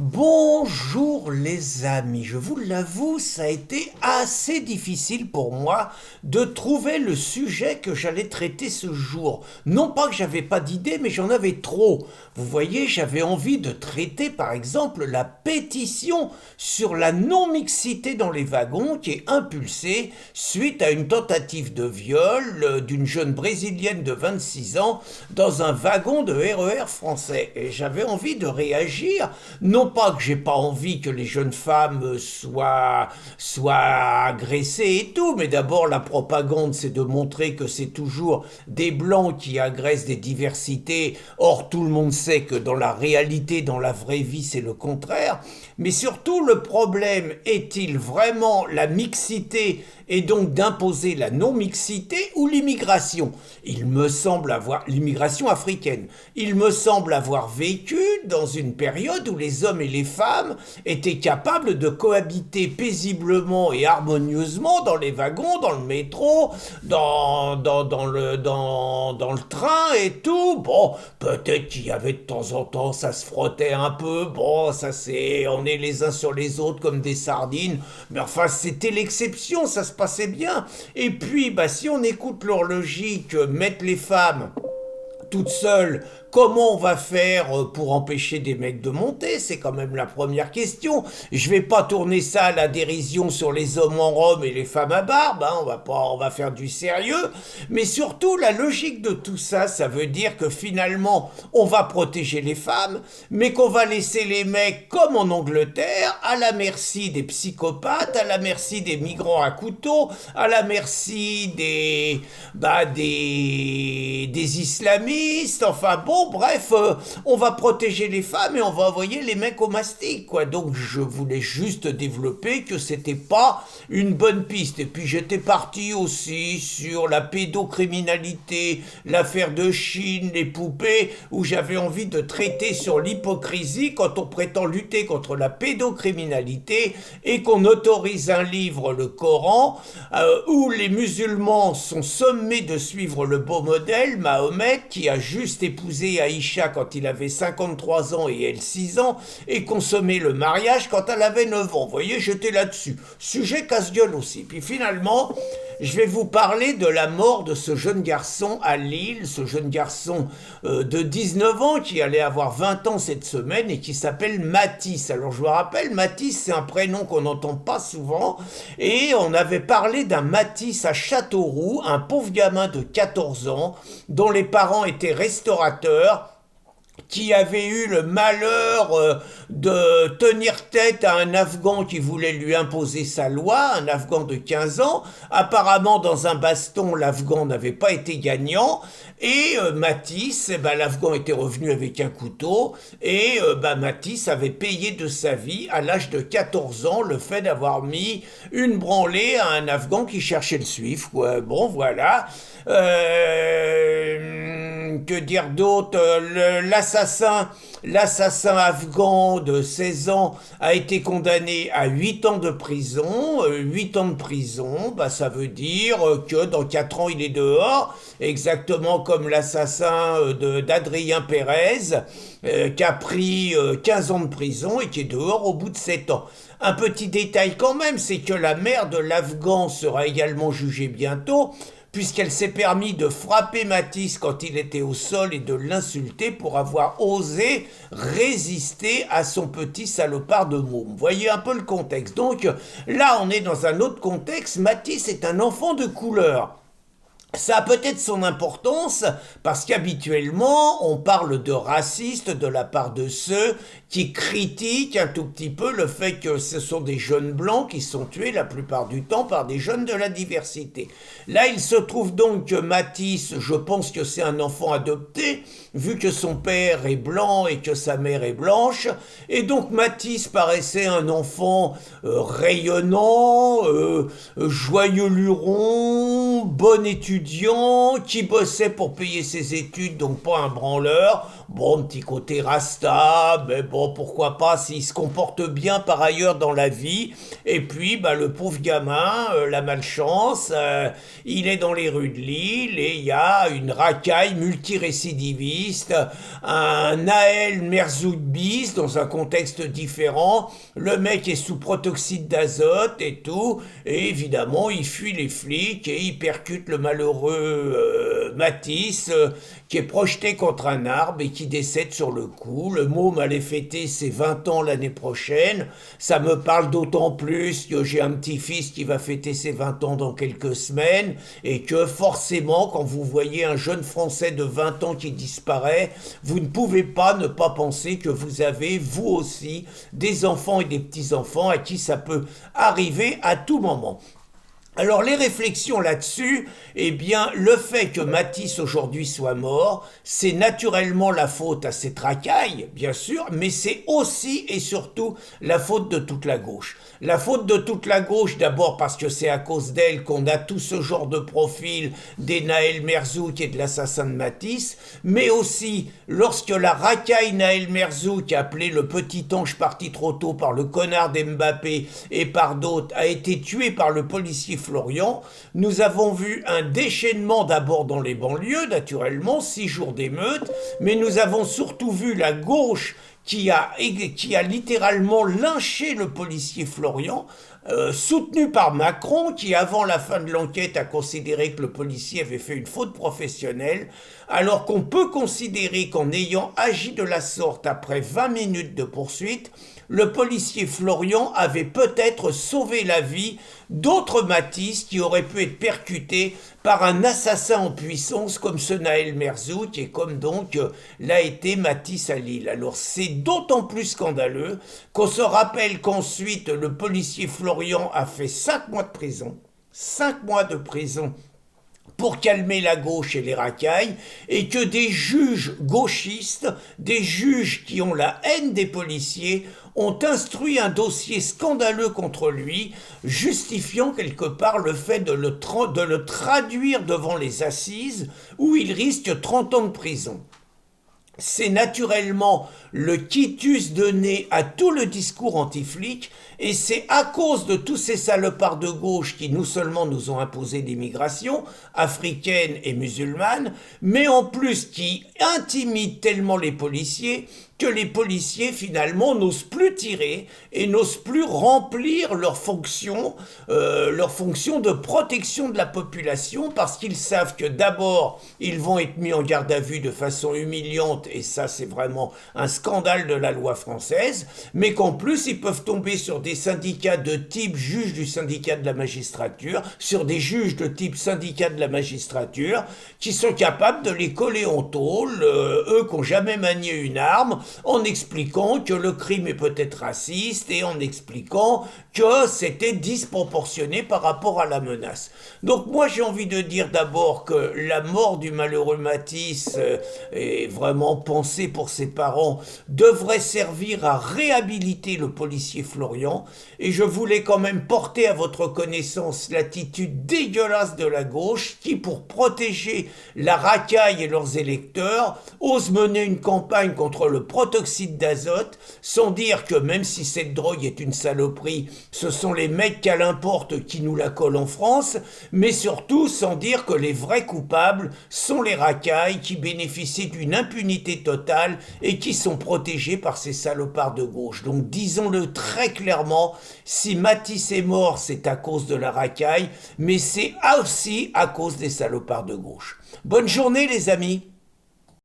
Bonjour les amis, je vous l'avoue, ça a été assez difficile pour moi de trouver le sujet que j'allais traiter ce jour. Non pas que j'avais pas d'idée, mais j'en avais trop. Vous voyez, j'avais envie de traiter par exemple la pétition sur la non-mixité dans les wagons qui est impulsée suite à une tentative de viol d'une jeune brésilienne de 26 ans dans un wagon de RER français. Et j'avais envie de réagir, non pas que j'ai pas envie que les jeunes femmes soient agressées et tout, mais d'abord la propagande c'est de montrer que c'est toujours des blancs qui agressent des diversités. Or tout le monde sait que dans la réalité, dans la vraie vie, c'est le contraire. Mais surtout, le problème est-il vraiment la mixité et donc d'imposer la non-mixité ou l'immigration? Il me semble avoir l'immigration africaine. Il me semble avoir vécu dans une période où les hommes et les femmes étaient capables de cohabiter paisiblement et harmonieusement dans les wagons, dans le métro, dans le train et tout. Bon, peut-être qu'il y avait de temps en temps, ça se frottait un peu. Bon, ça c'est, on est les uns sur les autres comme des sardines. Mais enfin, c'était l'exception, ça se passait bien. Et puis, bah, si on écoute leur logique, mettre les femmes toute seule, comment on va faire pour empêcher des mecs de monter? C'est quand même la première question. Je vais pas tourner ça à la dérision sur les hommes en Rome et les femmes à barbe, hein. On va faire du sérieux. Mais surtout, la logique de tout ça, ça veut dire que finalement, on va protéger les femmes, mais qu'on va laisser les mecs, comme en Angleterre, à la merci des psychopathes, à la merci des migrants à couteau, à la merci des islamistes. Enfin bon, bref, on va protéger les femmes et on va envoyer les mecs au mastic, quoi. Donc je voulais juste développer que c'était pas une bonne piste. Et puis j'étais parti aussi sur la pédocriminalité, l'affaire de Chine, les poupées, où j'avais envie de traiter sur l'hypocrisie quand on prétend lutter contre la pédocriminalité et qu'on autorise un livre, le Coran, où les musulmans sont sommés de suivre le beau modèle, Mahomet, qui a juste épousé Aïcha quand il avait 53 ans et elle 6 ans, et consommé le mariage quand elle avait 9 ans. Vous voyez, j'étais là-dessus. Sujet casse-gueule aussi. Puis finalement, je vais vous parler de la mort de ce jeune garçon à Lille, ce jeune garçon de 19 ans qui allait avoir 20 ans cette semaine et qui s'appelle Mathis. Alors je vous rappelle, Mathis c'est un prénom qu'on n'entend pas souvent et on avait parlé d'un Mathis à Châteauroux, un pauvre gamin de 14 ans dont les parents étaient restaurateurs, qui avait eu le malheur de tenir tête à un Afghan qui voulait lui imposer sa loi, un Afghan de 15 ans. Apparemment, dans un baston, l'Afghan n'avait pas été gagnant. Et Mathis, l'Afghan était revenu avec un couteau. Et Mathis avait payé de sa vie, à l'âge de 14 ans, le fait d'avoir mis une branlée à un Afghan qui cherchait le suif. Ouais, bon, voilà. Que dire d'autre? L'assassin afghan de 16 ans a été condamné à 8 ans de prison. 8 ans de prison, ça veut dire que dans 4 ans il est dehors, exactement comme l'assassin d'Adrien Pérez, qui a pris 15 ans de prison et qui est dehors au bout de 7 ans. Un petit détail quand même, c'est que la mère de l'Afghan sera également jugée bientôt, puisqu'elle s'est permis de frapper Mathis quand il était au sol et de l'insulter pour avoir osé résister à son petit salopard de môme. Voyez un peu le contexte. Donc là, on est dans un autre contexte. Mathis est un enfant de couleur. Ça a peut-être son importance parce qu'habituellement on parle de racistes de la part de ceux qui critiquent un tout petit peu le fait que ce sont des jeunes blancs qui sont tués la plupart du temps par des jeunes de la diversité. Là il se trouve donc que Mathis, je pense que c'est un enfant adopté vu que son père est blanc et que sa mère est blanche, et donc Mathis paraissait un enfant rayonnant, joyeux luron, bon étudiant, qui bossait pour payer ses études, donc pas un branleur. Bon, petit côté rasta, mais bon, pourquoi pas s'il se comporte bien par ailleurs dans la vie. Et puis, bah, le pauvre gamin, la malchance, il est dans les rues de Lille et il y a une racaille multirécidiviste, un Naël Merzoug bis dans un contexte différent. Le mec est sous protoxyde d'azote et tout, et évidemment, il fuit les flics et il percute le malheureux Matisse, qui est projeté contre un arbre et qui décède sur le coup. Le môme allait fêter ses 20 ans l'année prochaine. Ça me parle d'autant plus que j'ai un petit-fils qui va fêter ses 20 ans dans quelques semaines et que forcément, quand vous voyez un jeune Français de 20 ans qui disparaît, vous ne pouvez pas ne pas penser que vous avez, vous aussi, des enfants et des petits-enfants à qui ça peut arriver à tout moment. Alors les réflexions là-dessus, eh bien le fait que Matisse aujourd'hui soit mort, c'est naturellement la faute à cette racaille, bien sûr, mais c'est aussi et surtout la faute de toute la gauche. La faute de toute la gauche, d'abord parce que c'est à cause d'elle qu'on a tout ce genre de profil des Naël Merzouk et de l'assassin de Matisse, mais aussi lorsque la racaille Naël Merzouk, appelée le petit ange parti trop tôt par le connard d'Mbappé et par d'autres, a été tuée par le policier Florian, nous avons vu un déchaînement d'abord dans les banlieues, naturellement, 6 jours d'émeute, mais nous avons surtout vu la gauche qui a littéralement lynché le policier Florian, soutenu par Macron, qui avant la fin de l'enquête a considéré que le policier avait fait une faute professionnelle, alors qu'on peut considérer qu'en ayant agi de la sorte après 20 minutes de poursuite, le policier Florian avait peut-être sauvé la vie d'autres Matisse qui auraient pu être percutés par un assassin en puissance comme ce Naël Merzouk et comme donc l'a été Matisse à Lille. Alors c'est d'autant plus scandaleux qu'on se rappelle qu'ensuite le policier Florian a fait 5 mois de prison. 5 mois de prison pour calmer la gauche et les racailles, et que des juges gauchistes, des juges qui ont la haine des policiers, ont instruit un dossier scandaleux contre lui, justifiant quelque part le fait de le traduire devant les assises, où il risque 30 ans de prison. C'est naturellement le quitus donné à tout le discours anti-flic, et c'est à cause de tous ces salopards de gauche qui non seulement nous ont imposé l'immigration africaine et musulmane, mais en plus qui intimident tellement les policiers que les policiers finalement n'osent plus tirer et n'osent plus remplir leur fonction de protection de la population, parce qu'ils savent que d'abord ils vont être mis en garde à vue de façon humiliante, et ça c'est vraiment un scandale de la loi française, mais qu'en plus ils peuvent tomber sur des syndicats de type juge du syndicat de la magistrature, sur des juges de type syndicat de la magistrature, qui sont capables de les coller en tôle, eux qui n'ont jamais manié une arme, en expliquant que le crime est peut-être raciste et en expliquant que c'était disproportionné par rapport à la menace. Donc moi j'ai envie de dire d'abord que la mort du malheureux Matisse est vraiment pensée pour ses parents, devrait servir à réhabiliter le policier Florian, et je voulais quand même porter à votre connaissance l'attitude dégueulasse de la gauche qui, pour protéger la racaille et leurs électeurs, ose mener une campagne contre le protoxyde d'azote, sans dire que même si cette drogue est une saloperie, ce sont les mecs qu'elle importe qui nous la collent en France, mais surtout sans dire que les vrais coupables sont les racailles qui bénéficient d'une impunité totale et qui sont protégés par ces salopards de gauche. Donc disons-le très clairement, si Matisse est mort, c'est à cause de la racaille, mais c'est aussi à cause des salopards de gauche. Bonne journée les amis.